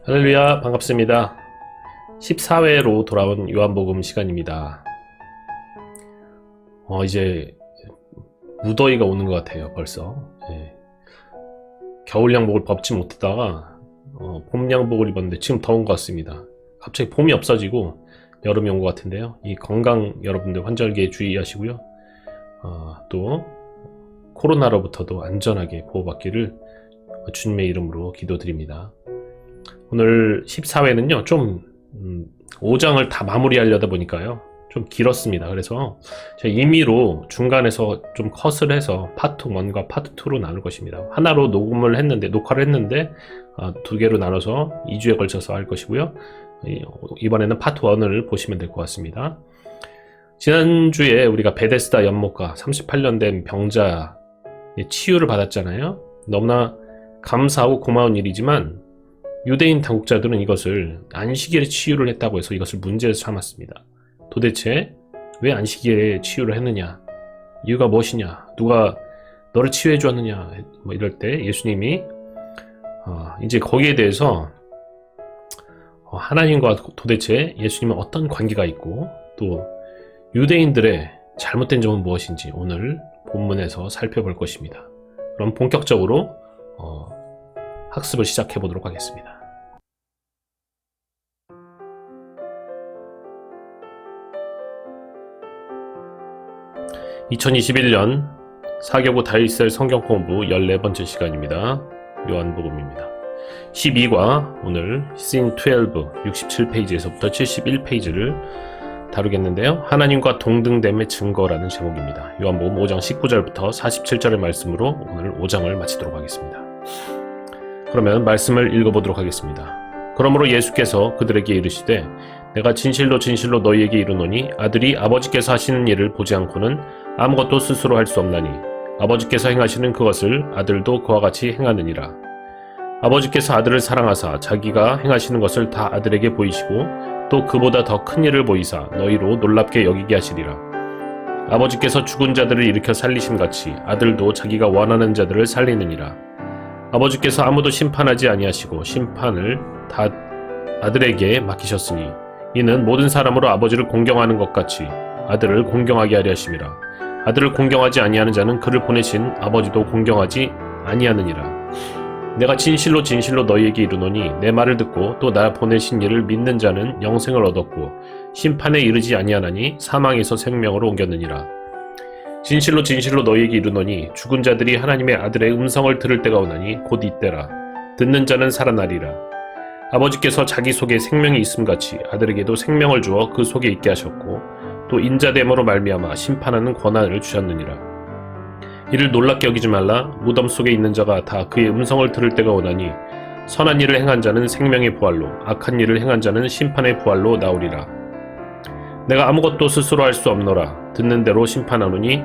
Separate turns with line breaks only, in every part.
할렐루야, 반갑습니다. 14회로 돌아온 요한복음 시간입니다. 이제 무더위가 오는 것 같아요, 벌써. 겨울 양복을 벗지 못하다가 봄 양복을 입었는데 지금 더운 것 같습니다. 갑자기 봄이 없어지고 여름이 온 것 같은데요. 이 건강 여러분들 환절기에 주의하시고요. 또 코로나로부터도 안전하게 보호받기를 주님의 이름으로 기도드립니다. 오늘 14회는요 좀 5장을 다 마무리하려다 보니까요 좀 길었습니다. 그래서 제가 임의로 중간에서 좀 컷을 해서 파트 1과 파트 2로 나눌 것입니다. 하나로 녹화를 했는데 두 개로 나눠서 2주에 걸쳐서 할 것이고요. 이번에는 파트 1을 보시면 될 것 같습니다. 지난주에 우리가 베데스다 연못가 38년 된 병자 치유를 받았잖아요. 너무나 감사하고 고마운 일이지만 유대인 당국자들은 이것을 안식일에 치유를 했다고 해서 이것을 문제로 삼았습니다. 도대체 왜 안식일에 치유를 했느냐? 이유가 무엇이냐? 누가 너를 치유해 주었느냐? 뭐 이럴 때 예수님이 이제 거기에 대해서 하나님과 도대체 예수님은 어떤 관계가 있고 또 유대인들의 잘못된 점은 무엇인지 오늘 본문에서 살펴볼 것입니다. 그럼 본격적으로 학습을 시작해 보도록 하겠습니다. (2021년) 4교구 다윗셀 성경 공부 14번째 시간입니다. 요한복음입니다. 12과 오늘 씬 12 67페이지에서부터 71페이지를 다루겠는데요. 하나님과 동등됨의 증거라는 제목입니다. 요한복음 5장 19절부터 47절의 말씀으로 오늘 5장을 마치도록 하겠습니다. 그러면 말씀을 읽어보도록 하겠습니다. 그러므로 예수께서 그들에게 이르시되 내가 진실로 진실로 너희에게 이르노니 아들이 아버지께서 하시는 일을 보지 않고는 아무것도 스스로 할 수 없나니 아버지께서 행하시는 그것을 아들도 그와 같이 행하느니라. 아버지께서 아들을 사랑하사 자기가 행하시는 것을 다 아들에게 보이시고 또 그보다 더 큰 일을 보이사 너희로 놀랍게 여기게 하시리라. 아버지께서 죽은 자들을 일으켜 살리심같이 아들도 자기가 원하는 자들을 살리느니라. 아버지께서 아무도 심판하지 아니하시고 심판을 다 아들에게 맡기셨으니 이는 모든 사람으로 아버지를 공경하는 것 같이 아들을 공경하게 하려 하심이라. 아들을 공경하지 아니하는 자는 그를 보내신 아버지도 공경하지 아니하느니라. 내가 진실로 진실로 너희에게 이르노니 내 말을 듣고 또 나 보내신 이를 믿는 자는 영생을 얻었고 심판에 이르지 아니하나니 사망에서 생명으로 옮겼느니라. 진실로 진실로 너희에게 이르노니 죽은 자들이 하나님의 아들의 음성을 들을 때가 오나니 곧 이때라. 듣는 자는 살아나리라. 아버지께서 자기 속에 생명이 있음같이 아들에게도 생명을 주어 그 속에 있게 하셨고 또 인자됨으로 말미암아 심판하는 권한을 주셨느니라. 이를 놀랍게 여기지 말라. 무덤 속에 있는 자가 다 그의 음성을 들을 때가 오나니 선한 일을 행한 자는 생명의 부활로 악한 일을 행한 자는 심판의 부활로 나오리라. 내가 아무것도 스스로 할 수 없노라. 듣는 대로 심판하노니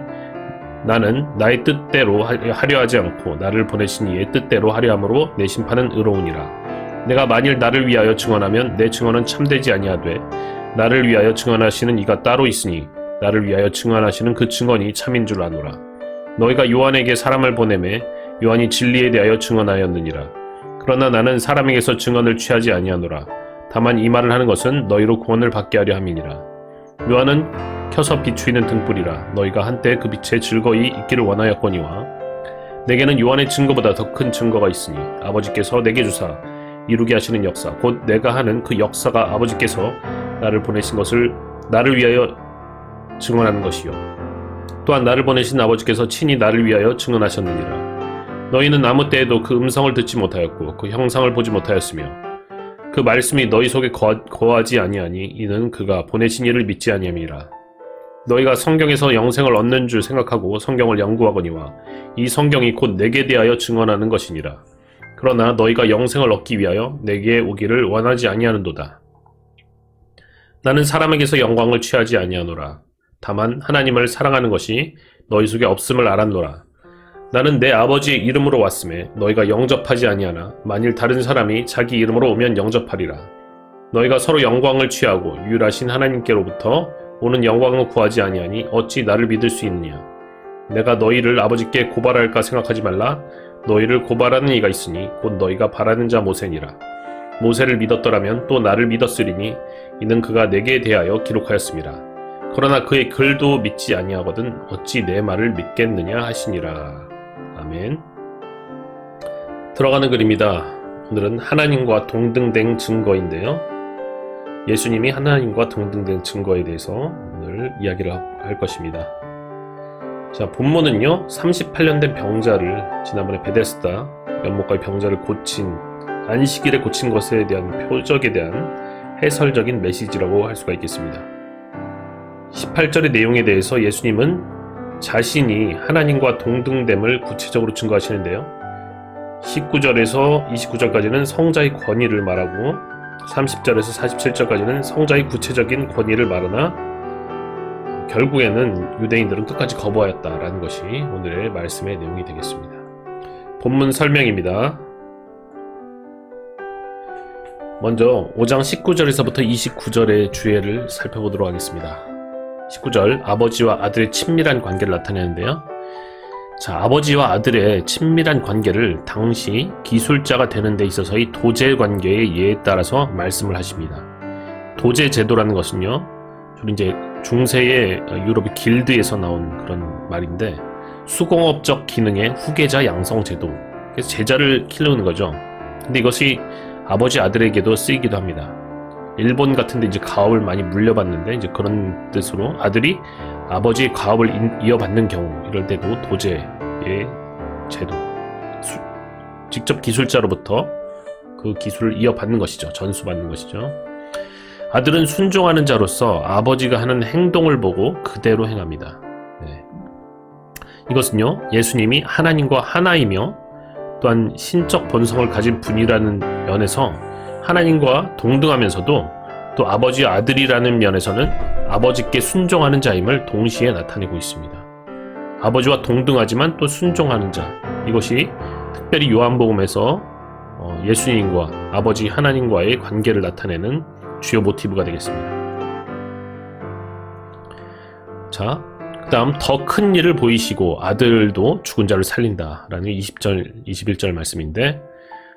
나는 나의 뜻대로 하려 하지 않고 나를 보내신 이의 뜻대로 하려 함으로 내 심판은 의로우니라. 내가 만일 나를 위하여 증언하면 내 증언은 참되지 아니하되 나를 위하여 증언하시는 이가 따로 있으니 나를 위하여 증언하시는 그 증언이 참인 줄 아노라. 너희가 요한에게 사람을 보내매 요한이 진리에 대하여 증언하였느니라. 그러나 나는 사람에게서 증언을 취하지 아니하노라. 다만 이 말을 하는 것은 너희로 구원을 받게 하려 함이니라. 요한은 켜서 비추이는 등불이라. 너희가 한때 그 빛에 즐거이 있기를 원하였거니와 내게는 요한의 증거보다 더 큰 증거가 있으니 아버지께서 내게 주사 이루게 하시는 역사 곧 내가 하는 그 역사가 아버지께서 나를 보내신 것을 나를 위하여 증언하는 것이요 또한 나를 보내신 아버지께서 친히 나를 위하여 증언하셨느니라. 너희는 아무 때에도 그 음성을 듣지 못하였고 그 형상을 보지 못하였으며 그 말씀이 너희 속에 거하지 아니하니 이는 그가 보내신 이를 믿지 아니함이라. 너희가 성경에서 영생을 얻는 줄 생각하고 성경을 연구하거니와 이 성경이 곧 내게 대하여 증언하는 것이니라. 그러나 너희가 영생을 얻기 위하여 내게 오기를 원하지 아니하는도다. 나는 사람에게서 영광을 취하지 아니하노라. 다만 하나님을 사랑하는 것이 너희 속에 없음을 알았노라. 나는 내 아버지의 이름으로 왔음에 너희가 영접하지 아니하나 만일 다른 사람이 자기 이름으로 오면 영접하리라. 너희가 서로 영광을 취하고 유일하신 하나님께로부터 오는 영광을 구하지 아니하니 어찌 나를 믿을 수 있느냐. 내가 너희를 아버지께 고발할까 생각하지 말라. 너희를 고발하는 이가 있으니 곧 너희가 바라는 자 모세니라. 모세를 믿었더라면 또 나를 믿었으리니 이는 그가 내게 대하여 기록하였습니다. 그러나 그의 글도 믿지 아니하거든 어찌 내 말을 믿겠느냐 하시니라. 아멘. 들어가는 글입니다. 오늘은 하나님과 동등된 증거인데요. 예수님이 하나님과 동등된 증거에 대해서 오늘 이야기를 할 것입니다. 자, 본문은요, 38년 된 병자를 지난번에 베데스다 연못가의 병자를 고친 안식일에 고친 것에 대한 표적에 대한 해설적인 메시지라고 할 수가 있겠습니다. 18절의 내용에 대해서 예수님은 자신이 하나님과 동등됨을 구체적으로 증거하시는데요. 19절에서 29절까지는 성자의 권위를 말하고 30절에서 47절까지는 성자의 구체적인 권위를 말하나 결국에는 유대인들은 끝까지 거부하였다라는 것이 오늘의 말씀의 내용이 되겠습니다. 본문 설명입니다. 먼저 5장 19절에서부터 29절의 주제를 살펴보도록 하겠습니다. 19절, 아버지와 아들의 친밀한 관계를 나타내는데요. 자, 아버지와 아들의 친밀한 관계를 당시 기술자가 되는 데 있어서의 도제 관계의 예에 따라서 말씀을 하십니다. 도제 제도라는 것은요, 주로 이제 중세의 유럽의 길드에서 나온 그런 말인데, 수공업적 기능의 후계자 양성 제도, 그래서 제자를 키우는 거죠. 근데 이것이 아버지 아들에게도 쓰이기도 합니다. 일본 같은 데 이제 가업을 많이 물려받는데, 이제 그런 뜻으로 아들이 아버지의 가업을 이어받는 경우, 이럴 때도 도제의 제도, 직접 기술자로부터 그 기술을 이어받는 것이죠. 전수받는 것이죠. 아들은 순종하는 자로서 아버지가 하는 행동을 보고 그대로 행합니다. 네. 이것은요, 예수님이 하나님과 하나이며 또한 신적 본성을 가진 분이라는 면에서 하나님과 동등하면서도 또 아버지와 아들이라는 면에서는 아버지께 순종하는 자임을 동시에 나타내고 있습니다. 아버지와 동등하지만 또 순종하는 자, 이것이 특별히 요한복음에서 예수님과 아버지 하나님과의 관계를 나타내는 주요 모티브가 되겠습니다. 자, 그 다음 더 큰 일을 보이시고 아들도 죽은 자를 살린다라는 20절, 21절 말씀인데,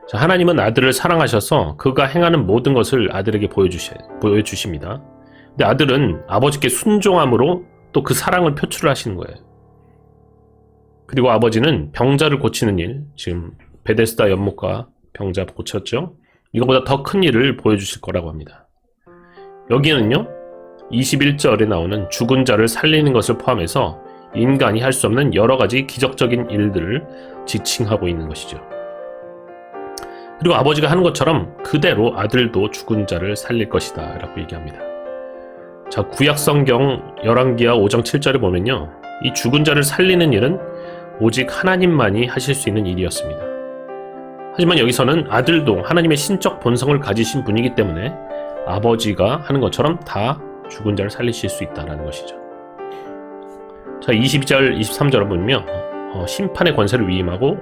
자, 하나님은 아들을 사랑하셔서 그가 행하는 모든 것을 아들에게 보여주십니다. 근데 아들은 아버지께 순종함으로 또 그 사랑을 표출을 하시는 거예요. 그리고 아버지는 병자를 고치는 일, 지금 베데스다 연못가 병자 고쳤죠? 이거보다 더 큰 일을 보여주실 거라고 합니다. 여기에는요, 21절에 나오는 죽은 자를 살리는 것을 포함해서 인간이 할 수 없는 여러 가지 기적적인 일들을 지칭하고 있는 것이죠. 그리고 아버지가 하는 것처럼 그대로 아들도 죽은 자를 살릴 것이다 라고 얘기합니다. 자, 구약성경 열왕기하 5장 7절에 보면요, 이 죽은 자를 살리는 일은 오직 하나님만이 하실 수 있는 일이었습니다. 하지만 여기서는 아들도 하나님의 신적 본성을 가지신 분이기 때문에 아버지가 하는 것처럼 다 죽은 자를 살리실 수 있다는 것이죠. 자, 22절, 23절을 보면 심판의 권세를 위임하고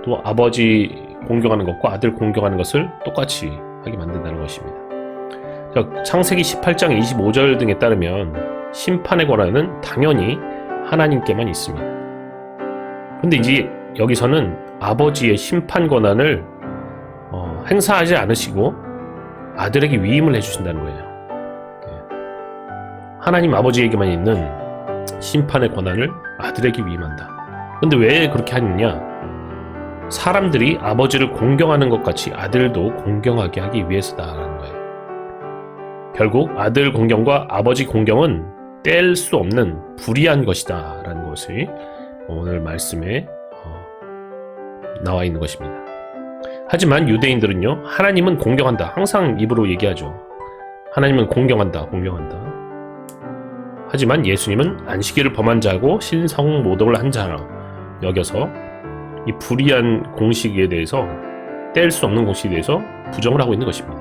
또 아버지 공경하는 것과 아들 공경하는 것을 똑같이 하게 만든다는 것입니다. 자, 창세기 18장 25절 등에 따르면 심판의 권한은 당연히 하나님께만 있습니다. 근데 이제 여기서는 아버지의 심판 권한을 행사하지 않으시고 아들에게 위임을 해주신다는 거예요. 하나님 아버지에게만 있는 심판의 권한을 아들에게 위임한다. 근데 왜 그렇게 하느냐? 사람들이 아버지를 공경하는 것 같이 아들도 공경하게 하기 위해서다라는 거예요. 결국 아들 공경과 아버지 공경은 뗄 수 없는 불이한 것이다 라는 것이 오늘 말씀에 나와 있는 것입니다. 하지만 유대인들은요, 하나님은 공경한다, 항상 입으로 얘기하죠. 하나님은 공경한다. 하지만 예수님은 안식일을 범한 자고 신성모독을 한 자라 여겨서 이 불의한 공식에 대해서, 뗄 수 없는 공식에 대해서 부정을 하고 있는 것입니다.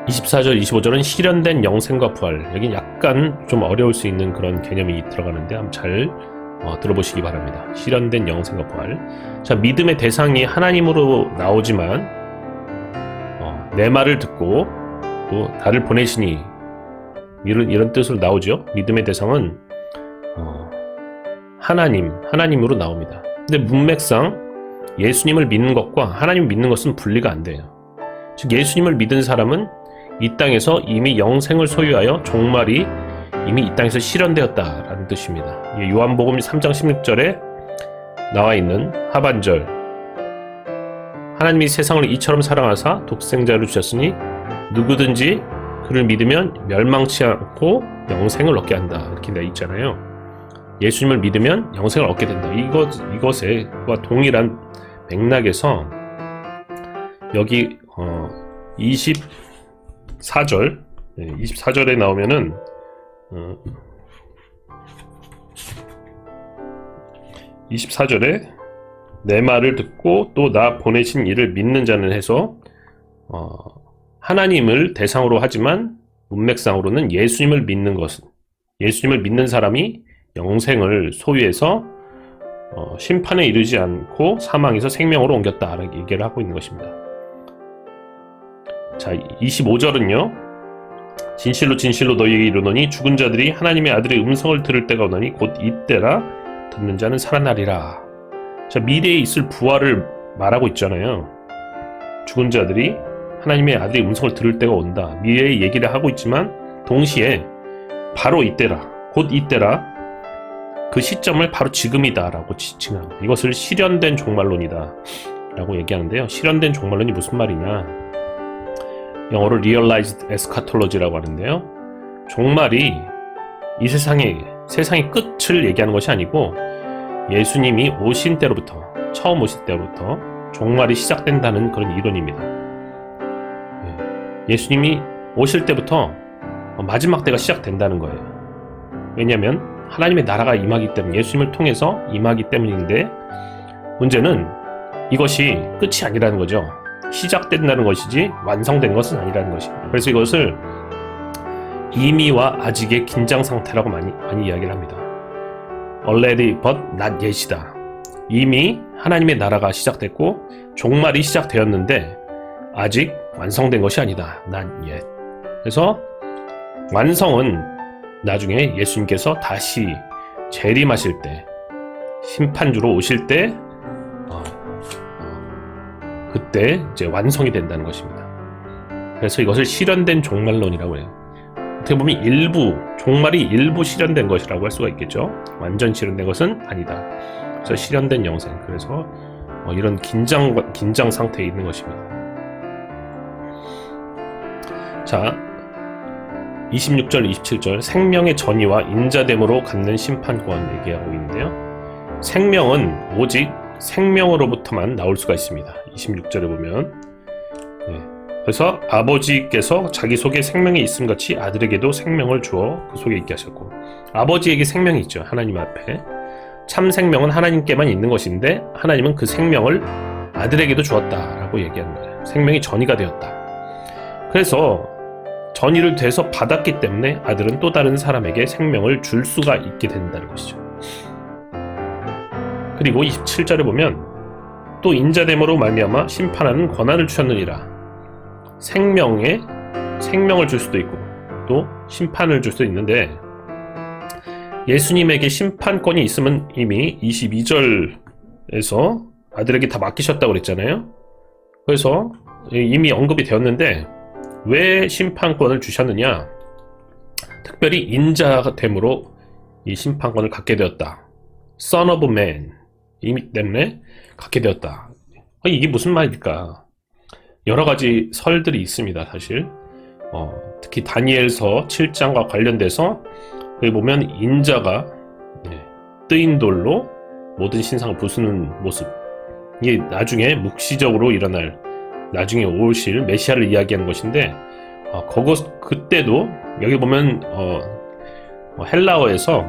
24절, 25절은 실현된 영생과 부활. 여긴 약간 좀 어려울 수 있는 그런 개념이 들어가는데 한번 잘 들어보시기 바랍니다. 실현된 영생과 부활. 자, 믿음의 대상이 하나님으로 나오지만 내 말을 듣고 또 나를 보내시니 이런 뜻으로 나오죠. 믿음의 대상은 하나님으로 나옵니다. 근데 문맥상 예수님을 믿는 것과 하나님을 믿는 것은 분리가 안 돼요. 즉 예수님을 믿은 사람은 이 땅에서 이미 영생을 소유하여 종말이 이미 이 땅에서 실현되었다라는 뜻입니다. 요한복음 3장 16절에 나와 있는 하반절, 하나님이 세상을 이처럼 사랑하사 독생자를 주셨으니 누구든지 그를 믿으면 멸망치 않고 영생을 얻게 한다, 이렇게 되어 있잖아요. 예수님을 믿으면 영생을 얻게 된다. 이것과 동일한 맥락에서 여기 24절에 나오면은 24절에 내 말을 듣고 또 나 보내신 이를 믿는 자는 해서 하나님을 대상으로 하지만 문맥상으로는 예수님을 믿는 사람이 영생을 소유해서 심판에 이르지 않고 사망에서 생명으로 옮겼다라고 얘기를 하고 있는 것입니다. 자, 25절은요. 진실로 진실로 너희에게 이르노니 죽은 자들이 하나님의 아들의 음성을 들을 때가 오나니 곧 이때라. 듣는 자는 살아나리라. 자, 미래에 있을 부활을 말하고 있잖아요. 죽은 자들이 하나님의 아들의 음성을 들을 때가 온다. 미래의 얘기를 하고 있지만 동시에 바로 이때라, 곧 이때라, 그 시점을 바로 지금이다 라고 지칭합니다. 이것을 실현된 종말론이다 라고 얘기하는데요. 실현된 종말론이 무슨 말이냐, 영어로 Realized Eschatology라고 하는데요. 종말이 이 세상의 끝을 얘기하는 것이 아니고 예수님이 오신 때로부터, 처음 오실 때로부터 종말이 시작된다는 그런 이론입니다. 예수님이 오실 때부터 마지막 때가 시작된다는 거예요. 왜냐하면 하나님의 나라가 임하기 때문에, 예수님을 통해서 임하기 때문인데, 문제는 이것이 끝이 아니라는 거죠. 시작된다는 것이지 완성된 것은 아니라는 것입니다. 그래서 이것을 이미와 아직의 긴장 상태라고 많이 이야기를 합니다. Already but not yet이다. 이미 하나님의 나라가 시작됐고 종말이 시작되었는데 아직 완성된 것이 아니다. Not yet. 그래서 완성은 나중에 예수님께서 다시 재림하실 때, 심판주로 오실 때, 그때 이제 완성이 된다는 것입니다. 그래서 이것을 실현된 종말론이라고 해요. 어떻게 보면 종말이 일부 실현된 것이라고 할 수가 있겠죠. 완전 실현된 것은 아니다. 그래서 실현된 영생. 그래서 이런 긴장 상태에 있는 것입니다. 자, 26절, 27절 생명의 전이와 인자됨으로 갖는 심판권 얘기하고 있는데요. 생명은 오직 생명으로부터만 나올 수가 있습니다. 26절에 보면 그래서 아버지께서 자기 속에 생명이 있음 같이 아들에게도 생명을 주어 그 속에 있게 하셨고, 아버지에게 생명이 있죠. 하나님 앞에 참 생명은 하나님께만 있는 것인데 하나님은 그 생명을 아들에게도 주었다라고 얘기하는 거예요. 생명이 전이가 되었다. 그래서 전이를 돼서 받았기 때문에 아들은 또 다른 사람에게 생명을 줄 수가 있게 된다는 것이죠. 그리고 27절에 보면 또 인자됨으로 말미암아 심판하는 권한을 주셨느니라. 생명을 줄 수도 있고 또 심판을 줄 수도 있는데, 예수님에게 심판권이 있으면 이미 22절에서 아들에게 다 맡기셨다고 그랬잖아요. 그래서 이미 언급이 되었는데 왜 심판권을 주셨느냐, 특별히 인자됨으로 이 심판권을 갖게 되었다. Son of Man 이미 때문에 갖게 되었다. 이게 무슨 말일까? 여러 가지 설들이 있습니다. 사실 특히 다니엘서 7장과 관련돼서 여기 보면 인자가 뜨인 돌로 모든 신상을 부수는 모습, 이게 나중에 묵시적으로 일어날, 나중에 오실 메시아를 이야기하는 것인데, 그때도 여기 보면 헬라어에서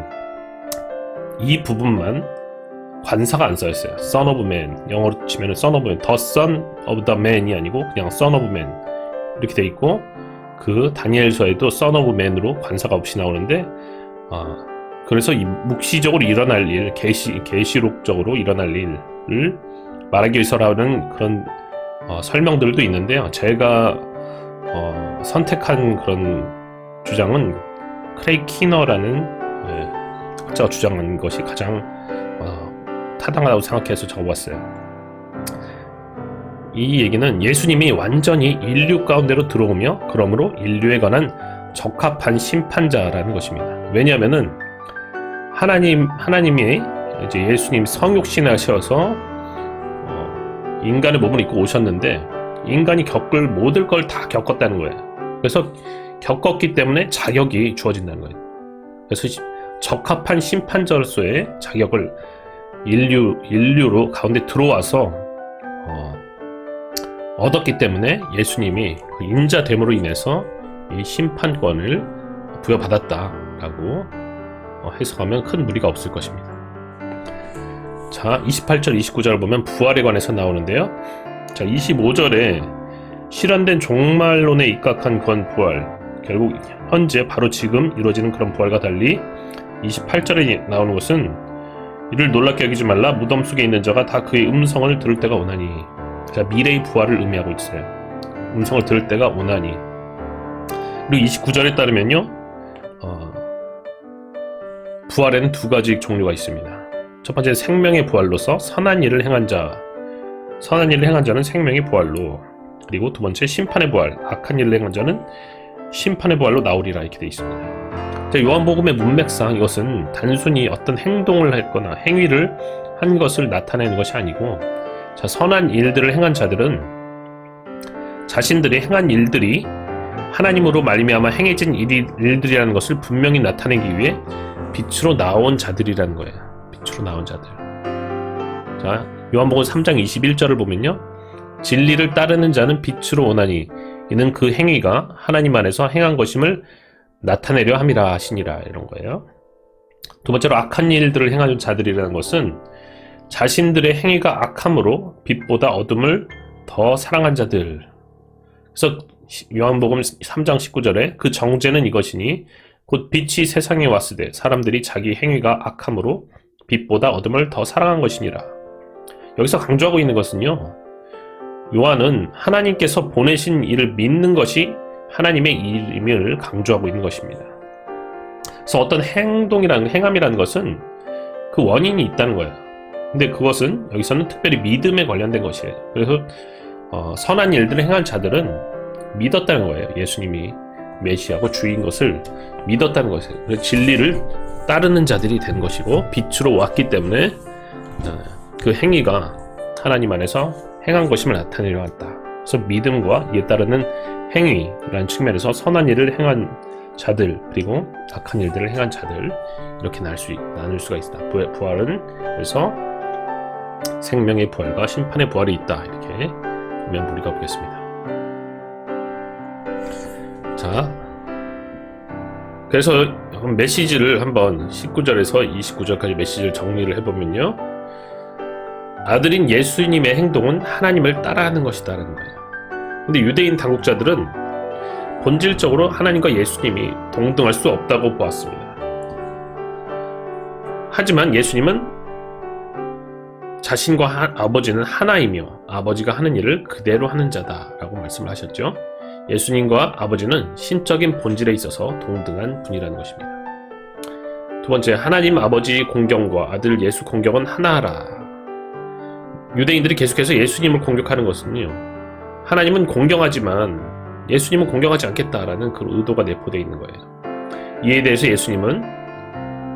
이 부분만 관사가 안 써있어요. Son of Man, 영어로 치면 Son of Man, The Son of the Man이 아니고 그냥 Son of Man 이렇게 돼 있고, 그 다니엘서에도 Son of Man으로 관사가 없이 나오는데, 그래서 이 묵시적으로 일어날 일, 계시록적으로 일어날 일을 말하기 위해서라는 그런 설명들도 있는데요. 제가 선택한 그런 주장은 크레이그 키너라는 학자가 주장한 것이 가장 타당하다고 생각해서 적어봤어요. 이 얘기는 예수님이 완전히 인류 가운데로 들어오며 그러므로 인류에 관한 적합한 심판자라는 것입니다. 왜냐하면은 하나님이 이제 예수님 성육신을 하셔서 인간의 몸을 입고 오셨는데 인간이 겪을 모든 걸 다 겪었다는 거예요. 그래서 겪었기 때문에 자격이 주어진다는 거예요. 그래서 적합한 심판자로서의 자격을 인류로 가운데 들어와서 얻었기 때문에 예수님이 그 인자됨으로 인해서 이 심판권을 부여받았다라고 해석하면 큰 무리가 없을 것입니다. 자, 28절, 29절을 보면 부활에 관해서 나오는데요. 자, 25절에 실현된 종말론에 입각한 그런 부활, 결국 현재 바로 지금 이루어지는 그런 부활과 달리 28절에 나오는 것은 이를 놀랍게 여기지 말라 무덤 속에 있는 자가 다 그의 음성을 들을 때가 오나니. 자, 미래의 부활을 의미하고 있어요. 음성을 들을 때가 오나니. 그리고 29절에 따르면요, 부활에는 두 가지 종류가 있습니다. 첫 번째 생명의 부활로서 선한 일을 행한 자는 생명의 부활로, 그리고 두 번째 심판의 부활, 악한 일을 행한 자는 심판의 부활로 나오리라 이렇게 되어 있습니다. 자, 요한복음의 문맥상 이것은 단순히 어떤 행동을 했거나 행위를 한 것을 나타내는 것이 아니고, 자, 선한 일들을 행한 자들은 자신들이 행한 일들이 하나님으로 말미암아 행해진 일들이라는 것을 분명히 나타내기 위해 빛으로 나온 자들이라는 거예요. 빛으로 나온 자들. 자, 요한복음 3장 21절을 보면요, 진리를 따르는 자는 빛으로 오나니 이는 그 행위가 하나님 안에서 행한 것임을 나타내려 함이라 하시니라, 이런 거예요. 두 번째로 악한 일들을 행하는 자들이라는 것은 자신들의 행위가 악함으로 빛보다 어둠을 더 사랑한 자들. 그래서 요한복음 3장 19절에 그 정죄는 이것이니 곧 빛이 세상에 왔을 때 사람들이 자기 행위가 악함으로 빛보다 어둠을 더 사랑한 것이니라. 여기서 강조하고 있는 것은요, 요한은 하나님께서 보내신 이를 믿는 것이 하나님의 일임을 강조하고 있는 것입니다. 그래서 어떤 행함이라는 것은 그 원인이 있다는 거예요. 근데 그것은 여기서는 특별히 믿음에 관련된 것이에요. 그래서 선한 일들을 행한 자들은 믿었다는 거예요. 예수님이 메시아고 주인 것을 믿었다는 것이에요. 그래서 진리를 따르는 자들이 된 것이고 빛으로 왔기 때문에 그 행위가 하나님 안에서 행한 것임을 나타내려 왔다. 그래서 믿음과 이에 따르는 행위라는 측면에서 선한 일을 행한 자들 그리고 악한 일들을 행한 자들 이렇게 나눌 수가 있다. 부활은 그래서 생명의 부활과 심판의 부활이 있다. 이렇게 보면 무리가 보겠습니다. 자, 그래서 메시지를 한번 19절에서 29절까지 메시지를 정리를 해보면요, 아들인 예수님의 행동은 하나님을 따라하는 것이다라는 거예요. 근데 유대인 당국자들은 본질적으로 하나님과 예수님이 동등할 수 없다고 보았습니다. 하지만 예수님은 자신과 아버지는 하나이며 아버지가 하는 일을 그대로 하는 자다라고 말씀을 하셨죠. 예수님과 아버지는 신적인 본질에 있어서 동등한 분이라는 것입니다. 두 번째, 하나님 아버지 공경과 아들 예수 공경은 하나하라. 유대인들이 계속해서 예수님을 공격하는 것은요, 하나님은 공경하지만 예수님은 공경하지 않겠다라는 그 의도가 내포되어 있는 거예요. 이에 대해서 예수님은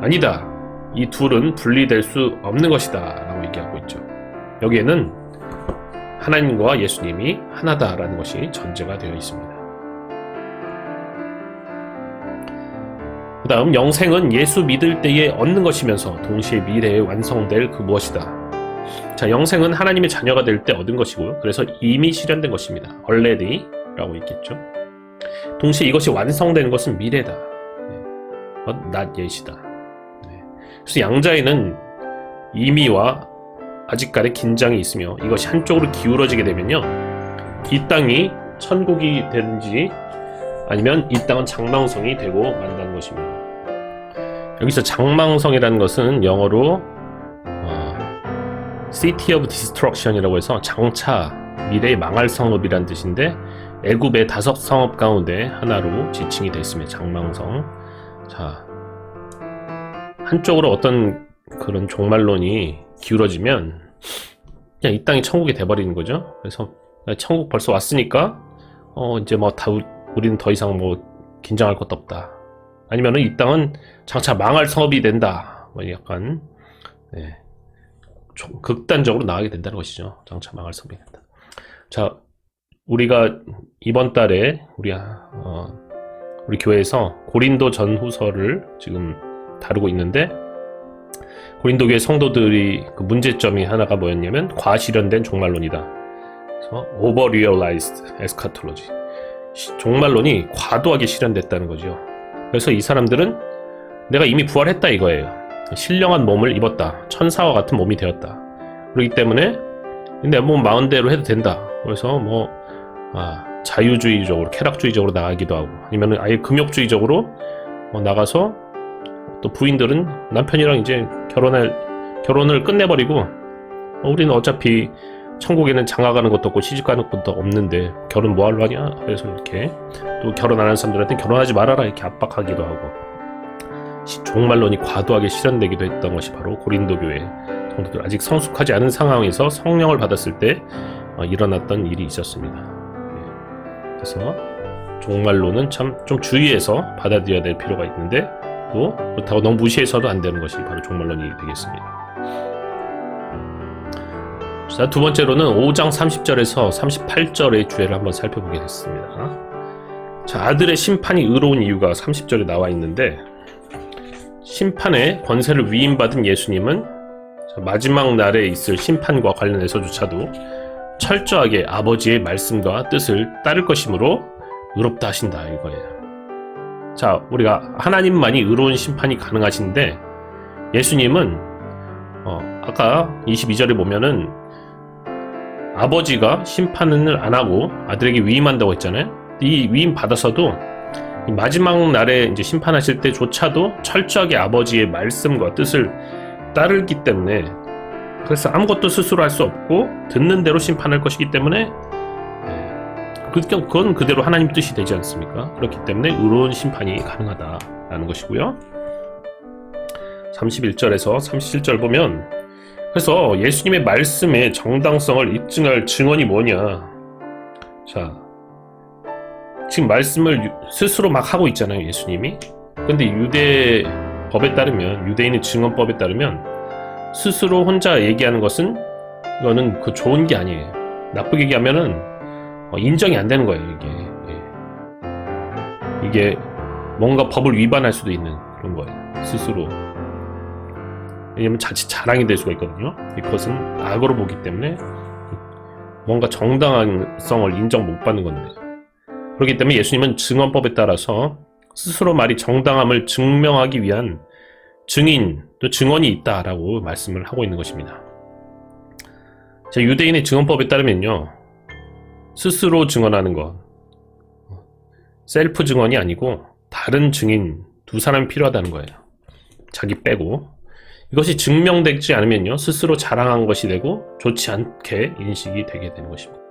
아니다, 이 둘은 분리될 수 없는 것이다 라고 얘기하고 있죠. 여기에는 하나님과 예수님이 하나다라는 것이 전제가 되어 있습니다. 그 다음, 영생은 예수 믿을 때에 얻는 것이면서 동시에 미래에 완성될 그 무엇이다. 자, 영생은 하나님의 자녀가 될 때 얻은 것이고요. 그래서 이미 실현된 것입니다. already 라고 있겠죠. 동시에 이것이 완성되는 것은 미래다. not yet이다. 그래서 양자에는 이미와 아직까지 긴장이 있으며 이것이 한쪽으로 기울어지게 되면요, 이 땅이 천국이 되는지 아니면 이 땅은 장망성이 되고 만다는 것입니다. 여기서 장망성이라는 것은 영어로 City of Destruction이라고 해서 장차 미래에 망할 성읍이란 뜻인데 애굽의 5성읍 가운데 하나로 지칭이 됐습니다. 장망성. 자, 한쪽으로 어떤 그런 종말론이 기울어지면 그냥 이 땅이 천국이 돼버리는 거죠. 그래서 천국 벌써 왔으니까 이제 뭐 다 우리는 더 이상 뭐 긴장할 것도 없다. 아니면은 이 땅은 장차 망할 성읍이 된다. 뭐 약간 극단적으로 나가게 된다는 것이죠. 장차 망할 성읍이 된다. 자, 우리가 이번 달에 우리 교회에서 고린도 전후서를 지금 다루고 있는데 고린도 교회 성도들이 그 문제점이 하나가 뭐였냐면 과실현된 종말론이다. 그래서 over-realized eschatology. 종말론이 과도하게 실현됐다는 거죠. 그래서 이 사람들은 내가 이미 부활했다 이거예요. 신령한 몸을 입었다. 천사와 같은 몸이 되었다. 그렇기 때문에 내 몸 마음대로 해도 된다. 그래서 뭐 자유주의적으로 쾌락주의적으로 나가기도 하고 아니면 아예 금욕주의적으로 나가서 또 부인들은 남편이랑 이제 결혼을 끝내버리고 우리는 어차피 천국에는 장가가는 것도 없고 시집가는 것도 없는데 결혼 뭐하러 하냐. 그래서 이렇게 또 결혼 안 하는 사람들한테 결혼하지 말아라 이렇게 압박하기도 하고 종말론이 과도하게 실현되기도 했던 것이 바로 고린도 교회 성도들. 아직 성숙하지 않은 상황에서 성령을 받았을 때 일어났던 일이 있었습니다. 그래서 종말론은 참 좀 주의해서 받아들여야 될 필요가 있는데 또 그렇다고 너무 무시해서도 안 되는 것이 바로 종말론이 되겠습니다. 자, 두 번째로는 5장 30절에서 38절의 주제를 한번 살펴보겠습니다. 자, 아들의 심판이 의로운 이유가 30절에 나와 있는데 심판의 권세를 위임받은 예수님은 마지막 날에 있을 심판과 관련해서조차도 철저하게 아버지의 말씀과 뜻을 따를 것이므로 의롭다 하신다 이거예요. 자, 우리가 하나님만이 의로운 심판이 가능하신데 예수님은 아까 22절에 보면은 아버지가 심판을 안 하고 아들에게 위임한다고 했잖아요. 이 위임 받아서도 마지막 날에 이제 심판하실 때조차도 철저하게 아버지의 말씀과 뜻을 따르기 때문에 그래서 아무것도 스스로 할 수 없고 듣는 대로 심판할 것이기 때문에 그건 그대로 하나님 뜻이 되지 않습니까? 그렇기 때문에 의로운 심판이 가능하다라는 것이고요. 31절에서 37절 보면 그래서 예수님의 말씀의 정당성을 입증할 증언이 뭐냐. 자, 지금 말씀을 스스로 막 하고 있잖아요, 예수님이. 근데 유대 법에 따르면, 유대인의 증언법에 따르면 스스로 혼자 얘기하는 것은 이거는 그 좋은 게 아니에요. 나쁘게 얘기하면은 인정이 안 되는 거예요, 이게 뭔가 법을 위반할 수도 있는 그런 거예요, 스스로. 왜냐면 자칫 자랑이 될 수가 있거든요. 이것은 악으로 보기 때문에 뭔가 정당성을 인정 못 받는 건데, 그렇기 때문에 예수님은 증언법에 따라서 스스로 말이 정당함을 증명하기 위한 증인, 또 증언이 있다라고 말씀을 하고 있는 것입니다. 자, 유대인의 증언법에 따르면요, 스스로 증언하는 것, 셀프 증언이 아니고 다른 증인 두 사람이 필요하다는 거예요. 자기 빼고. 이것이 증명되지 않으면요, 스스로 자랑한 것이 되고 좋지 않게 인식이 되게 되는 것입니다.